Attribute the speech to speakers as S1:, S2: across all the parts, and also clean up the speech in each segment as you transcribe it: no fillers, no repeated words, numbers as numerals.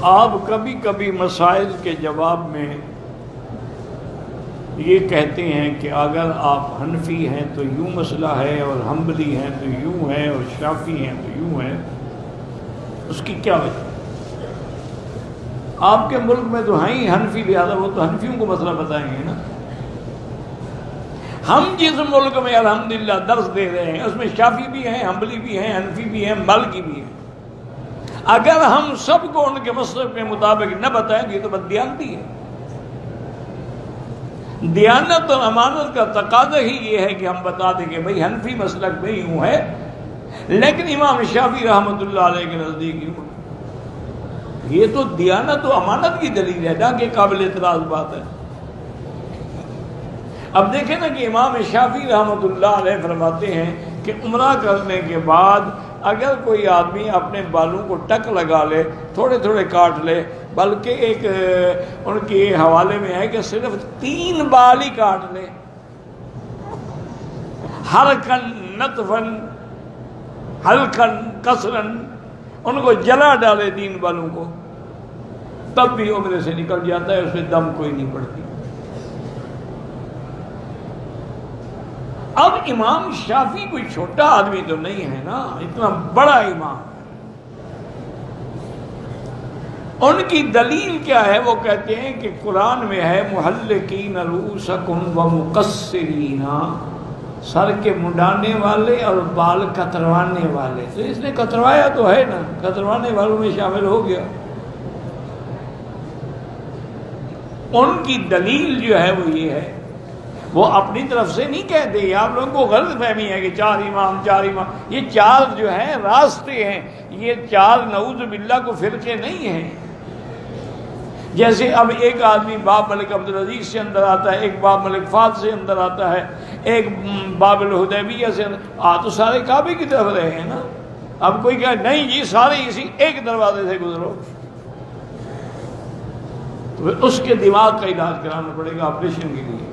S1: آپ کبھی کبھی مسائل کے جواب میں یہ کہتے ہیں کہ اگر آپ حنفی ہیں تو یوں مسئلہ ہے، اور حنبلی ہیں تو یوں ہے، اور شافعی ہیں تو یوں ہے. اس کی کیا وجہ؟ آپ کے ملک میں تو ہیں ہی حنفی، لہٰذا وہ تو حنفیوں کو مسئلہ بتائیں گے نا. ہم جس ملک میں الحمدللہ درس دے رہے ہیں اس میں شافعی بھی ہیں، حنبلی بھی ہیں، حنفی بھی ہیں، مالکی بھی ہیں. اگر ہم سب کو ان کے مسلک کے مطابق نہ بتائیں گے تو بددیانتی ہے. دیانت اور امانت کا تقاضا ہی یہ ہے کہ ہم بتا دیں کہ بھئی حنفی مسلک میں یوں ہے، لیکن امام شافعی رحمۃ اللہ علیہ کے نزدیک یوں. یہ تو دیانت و امانت کی دلیل ہے نا کہ قابل اعتراض بات ہے. اب دیکھیں نا کہ امام شافعی رحمۃ اللہ علیہ فرماتے ہیں کہ عمرہ کرنے کے بعد اگر کوئی آدمی اپنے بالوں کو ٹک لگا لے، تھوڑے تھوڑے کاٹ لے، بلکہ ایک ان کے حوالے میں ہے کہ صرف 3 بال ہی کاٹ لے، حرکن نطفن حلقن کسرن، ان کو جلا ڈالے 3 بالوں کو، تب بھی عمرے سے نکل جاتا ہے، اس میں دم کوئی نہیں پڑتی. اب امام شافعی کوئی چھوٹا آدمی تو نہیں ہے نا، اتنا بڑا امام. ان کی دلیل کیا ہے؟ وہ کہتے ہیں کہ قرآن میں ہے محلقین رؤوسکم ومقصرین، سر کے منڈانے والے اور بال کتروانے والے. تو اس نے کتروایا تو ہے نا، کتروانے والوں میں شامل ہو گیا. ان کی دلیل جو ہے وہ یہ ہے، وہ اپنی طرف سے نہیں کہتے. آپ لوگوں کو غلط فہمی ہے کہ 4 امام 4 امام. یہ 4 جو ہیں راستے ہیں، یہ 4 نعوذ باللہ کو فرقے نہیں ہیں. جیسے اب ایک آدمی باب ملک عبدالعزیز سے اندر آتا ہے، ایک باب ملک فہد سے اندر آتا ہے، ایک باب الحدیبیہ سے اندر تو سارے کعبے کی طرف رہے ہیں نا. اب کوئی کہے نہیں جی سارے اسی ایک دروازے سے گزرو، تو اس کے دماغ کا علاج کرانا پڑے گا آپریشن کے لیے.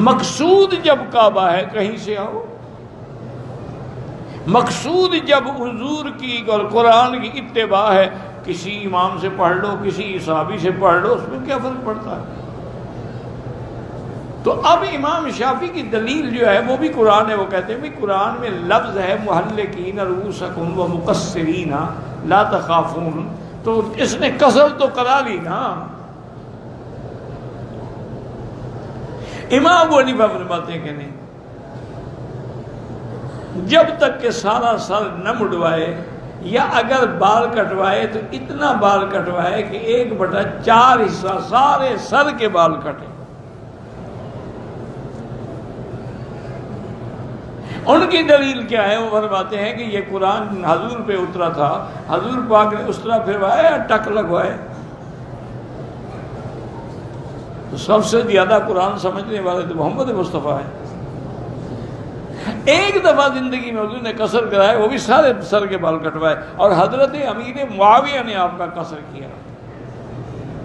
S1: مقصود جب کعبہ ہے کہیں سے آؤ، مقصود جب حضور کی اور قرآن کی اتباع ہے، کسی امام سے پڑھ لو، کسی صحابی سے پڑھ لو، اس میں کیا فرق پڑتا ہے؟ تو اب امام شافعی کی دلیل جو ہے وہ بھی قرآن ہے. وہ کہتے ہیں بھی قرآن میں لفظ ہے محلقین رؤوسکم ومقصرین لا تخافون، تو اس نے قصر تو کرا لی نا. امام ابو حنیفہ فرماتے ہیں کہ نہیں، جب تک کہ سارا سر نہ مڈوائے، یا اگر بال کٹوائے تو اتنا بال کٹوائے کہ 1/4 حصہ سارے سر کے بال کٹے. ان کی دلیل کیا ہے؟ وہ فرماتے ہیں کہ یہ قرآن حضور پہ اترا تھا، حضور پاک نے اس طرح پھروایا، ٹک لگوائے. تو سب سے زیادہ قرآن سمجھنے والے تو محمد مصطفیٰ ہیں. ایک دفعہ زندگی میں حضور نے قصر کرائے، وہ بھی سارے سر کے بال کٹوائے، اور حضرت امیر معاویہ نے آپ کا قصر کیا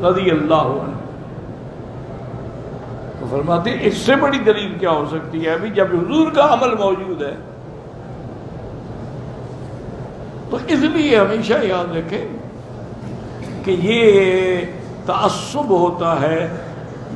S1: رضی اللہ عنہ. تو فرماتے ہیں اس سے بڑی دلیل کیا ہو سکتی ہے؟ ابھی جب حضور کا عمل موجود ہے. تو اس لیے ہمیشہ یاد رکھیں کہ یہ تعصب ہوتا ہے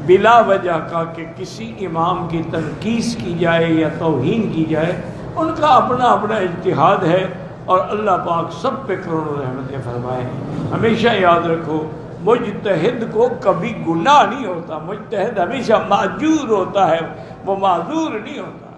S1: بلا وجہ کا، کہ کسی امام کی تنقیص کی جائے یا توہین کی جائے. ان کا اپنا اپنا اجتہاد ہے، اور اللہ پاک سب پہ کروڑوں رحمتیں فرمائے. ہمیشہ یاد رکھو مجتہد کو کبھی گناہ نہیں ہوتا، مجتہد ہمیشہ معجور ہوتا ہے، وہ معذور نہیں ہوتا.